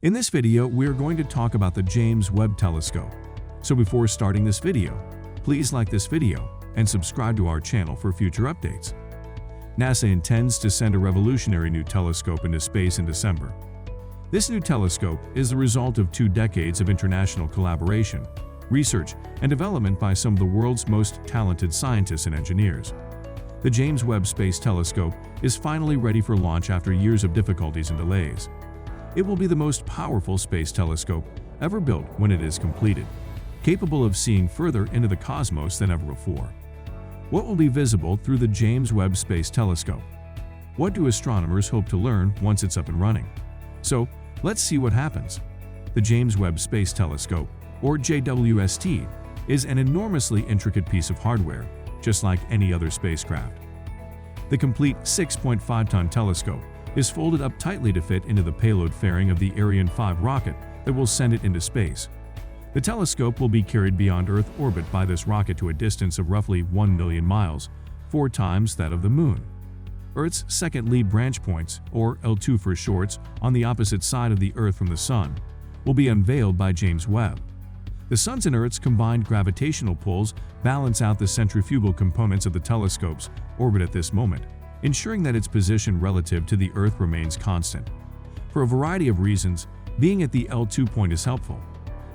In this video, we are going to talk about the James Webb Telescope. So before starting this video, please like this video and subscribe to our channel for future updates. NASA intends to send a revolutionary new telescope into space in December. This new telescope is the result of 2 decades of international collaboration, research, and development by some of the world's most talented scientists and engineers. The James Webb Space Telescope is finally ready for launch after years of difficulties and delays. It will be the most powerful space telescope ever built when it is completed, capable of seeing further into the cosmos than ever before. What will be visible through the James Webb Space Telescope? What do astronomers hope to learn once it's up and running? So, let's see what happens. The James Webb Space Telescope, or JWST, is an enormously intricate piece of hardware, just like any other spacecraft. The complete 6.5-ton telescope is folded up tightly to fit into the payload fairing of the Ariane 5 rocket that will send it into space. The telescope will be carried beyond Earth orbit by this rocket to a distance of roughly 1 million miles, 4 times that of the Moon. Earth's second lead branch points, or L2 for shorts, on the opposite side of the Earth from the Sun, will be unveiled by James Webb. The Sun's and Earth's combined gravitational pulls balance out the centrifugal components of the telescope's orbit at this moment, ensuring that its position relative to the Earth remains constant. For a variety of reasons, being at the L2 point is helpful.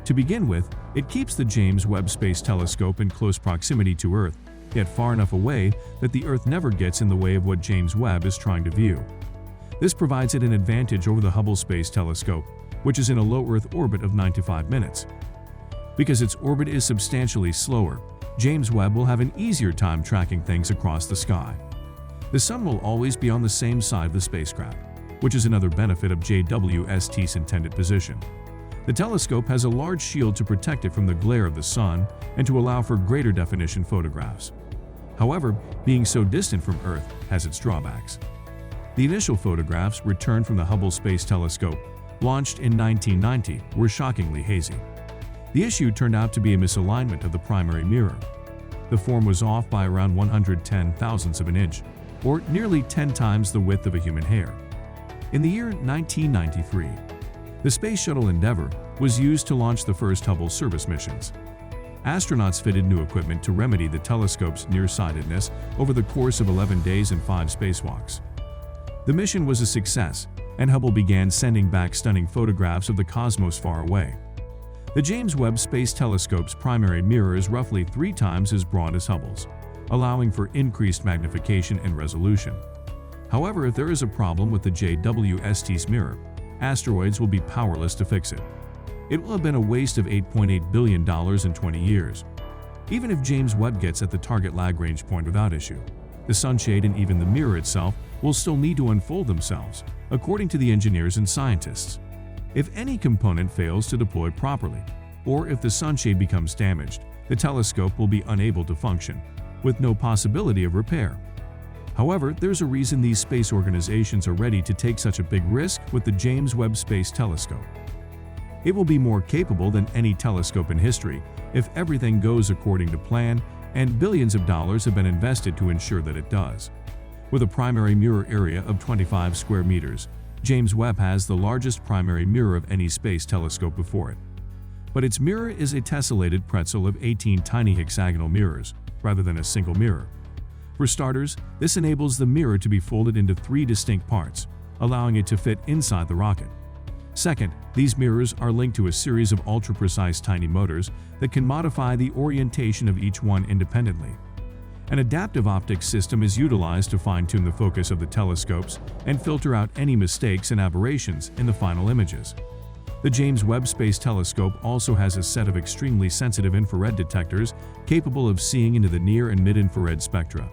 To begin with, it keeps the James Webb Space Telescope in close proximity to Earth, yet far enough away that the Earth never gets in the way of what James Webb is trying to view. This provides it an advantage over the Hubble Space Telescope, which is in a low Earth orbit of 95 minutes. Because its orbit is substantially slower, James Webb will have an easier time tracking things across the sky. The Sun will always be on the same side of the spacecraft, which is another benefit of JWST's intended position. The telescope has a large shield to protect it from the glare of the Sun and to allow for greater definition photographs. However, being so distant from Earth has its drawbacks. The initial photographs returned from the Hubble Space Telescope, launched in 1990, were shockingly hazy. The issue turned out to be a misalignment of the primary mirror. The form was off by around 110 thousandths of an inch, or nearly 10 times the width of a human hair. In the year 1993, the Space Shuttle Endeavour was used to launch the first Hubble service missions. Astronauts fitted new equipment to remedy the telescope's nearsightedness over the course of 11 days and 5 spacewalks. The mission was a success, and Hubble began sending back stunning photographs of the cosmos far away. The James Webb Space Telescope's primary mirror is roughly 3 times as broad as Hubble's, allowing for increased magnification and resolution. However, if there is a problem with the JWST's mirror, asteroids will be powerless to fix it. It will have been a waste of $8.8 billion in 20 years. Even if James Webb gets at the target Lagrange point without issue, the sunshade and even the mirror itself will still need to unfold themselves, according to the engineers and scientists. If any component fails to deploy properly, or if the sunshade becomes damaged, the telescope will be unable to function, with no possibility of repair. However, there's a reason these space organizations are ready to take such a big risk with the James Webb Space Telescope. It will be more capable than any telescope in history if everything goes according to plan, and billions of dollars have been invested to ensure that it does. With a primary mirror area of 25 square meters, James Webb has the largest primary mirror of any space telescope before it. But its mirror is a tessellated pretzel of 18 tiny hexagonal mirrors, rather than a single mirror. For starters, this enables the mirror to be folded into 3 distinct parts, allowing it to fit inside the rocket. Second, these mirrors are linked to a series of ultra-precise tiny motors that can modify the orientation of each one independently. An adaptive optics system is utilized to fine-tune the focus of the telescopes and filter out any mistakes and aberrations in the final images. The James Webb Space Telescope also has a set of extremely sensitive infrared detectors capable of seeing into the near and mid-infrared spectra.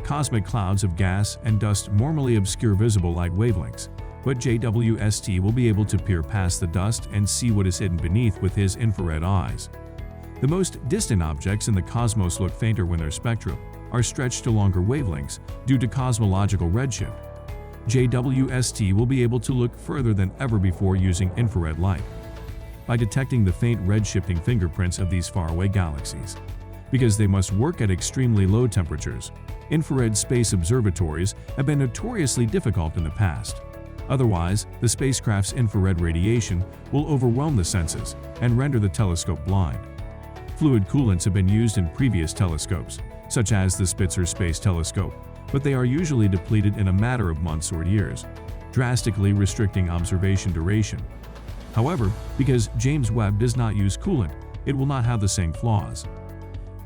Cosmic clouds of gas and dust normally obscure visible light wavelengths, but JWST will be able to peer past the dust and see what is hidden beneath with his infrared eyes. The most distant objects in the cosmos look fainter when their spectra are stretched to longer wavelengths due to cosmological redshift. JWST will be able to look further than ever before using infrared light, by detecting the faint red-shifting fingerprints of these faraway galaxies. Because they must work at extremely low temperatures, infrared space observatories have been notoriously difficult in the past. Otherwise, the spacecraft's infrared radiation will overwhelm the senses and render the telescope blind. Fluid coolants have been used in previous telescopes, such as the Spitzer Space Telescope, but they are usually depleted in a matter of months or years, drastically restricting observation duration. However, because James Webb does not use coolant, it will not have the same flaws.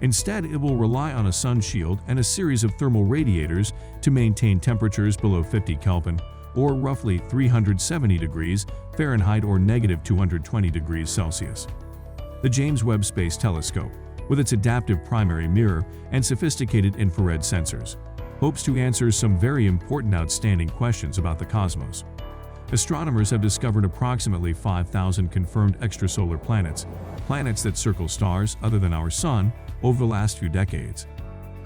Instead, it will rely on a sun shield and a series of thermal radiators to maintain temperatures below 50 Kelvin, or roughly 370 degrees Fahrenheit or negative 220 degrees Celsius. The James Webb Space Telescope, with its adaptive primary mirror and sophisticated infrared sensors, hopes to answer some very important outstanding questions about the cosmos. Astronomers have discovered approximately 5,000 confirmed extrasolar planets, planets that circle stars other than our Sun, over the last few decades.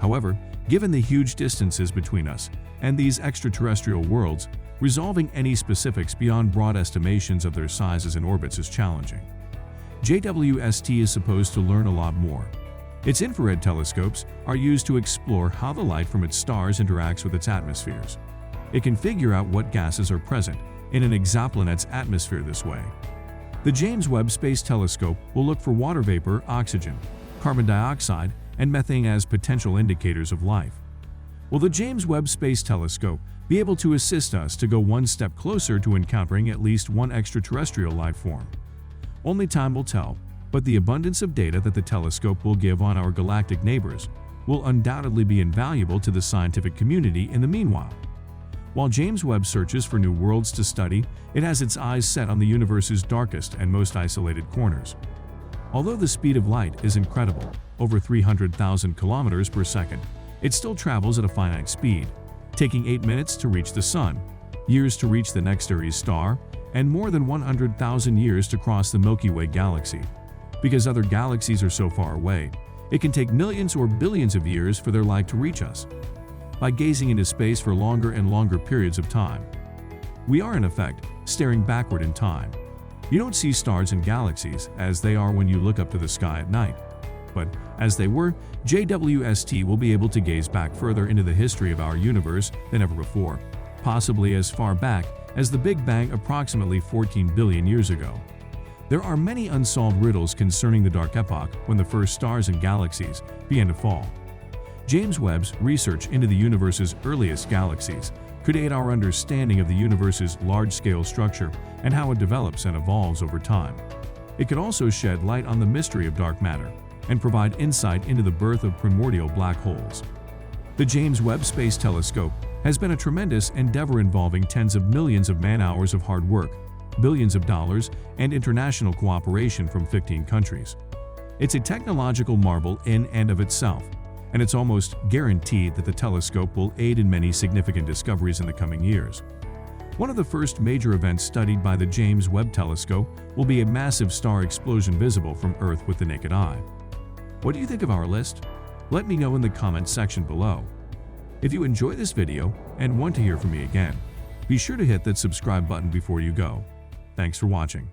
However, given the huge distances between us and these extraterrestrial worlds, resolving any specifics beyond broad estimations of their sizes and orbits is challenging. JWST is supposed to learn a lot more. Its infrared telescopes are used to explore how the light from its stars interacts with its atmospheres. It can figure out what gases are present in an exoplanet's atmosphere this way. The James Webb Space Telescope will look for water vapor, oxygen, carbon dioxide, and methane as potential indicators of life. Will the James Webb Space Telescope be able to assist us to go one step closer to encountering at least one extraterrestrial life form? Only time will tell, but the abundance of data that the telescope will give on our galactic neighbors will undoubtedly be invaluable to the scientific community in the meanwhile. While James Webb searches for new worlds to study, it has its eyes set on the universe's darkest and most isolated corners. Although the speed of light is incredible, over 300,000 kilometers per second, it still travels at a finite speed, taking 8 minutes to reach the Sun, years to reach the next Aries star, and more than 100,000 years to cross the Milky Way galaxy. Because other galaxies are so far away, it can take millions or billions of years for their light to reach us. By gazing into space for longer and longer periods of time, we are in effect staring backward in time. You don't see stars and galaxies as they are when you look up to the sky at night. But as they were, JWST will be able to gaze back further into the history of our universe than ever before, possibly as far back as the Big Bang approximately 14 billion years ago. There are many unsolved riddles concerning the dark epoch when the first stars and galaxies began to fall. James Webb's research into the universe's earliest galaxies could aid our understanding of the universe's large-scale structure and how it develops and evolves over time. It could also shed light on the mystery of dark matter and provide insight into the birth of primordial black holes. The James Webb Space Telescope has been a tremendous endeavor involving tens of millions of man-hours of hard work, billions of dollars, and international cooperation from 15 countries. It's a technological marvel in and of itself, and it's almost guaranteed that the telescope will aid in many significant discoveries in the coming years. One of the first major events studied by the James Webb Telescope will be a massive star explosion visible from Earth with the naked eye. What do you think of our list? Let me know in the comments section below. If you enjoy this video and want to hear from me again, be sure to hit that subscribe button before you go. Thanks for watching.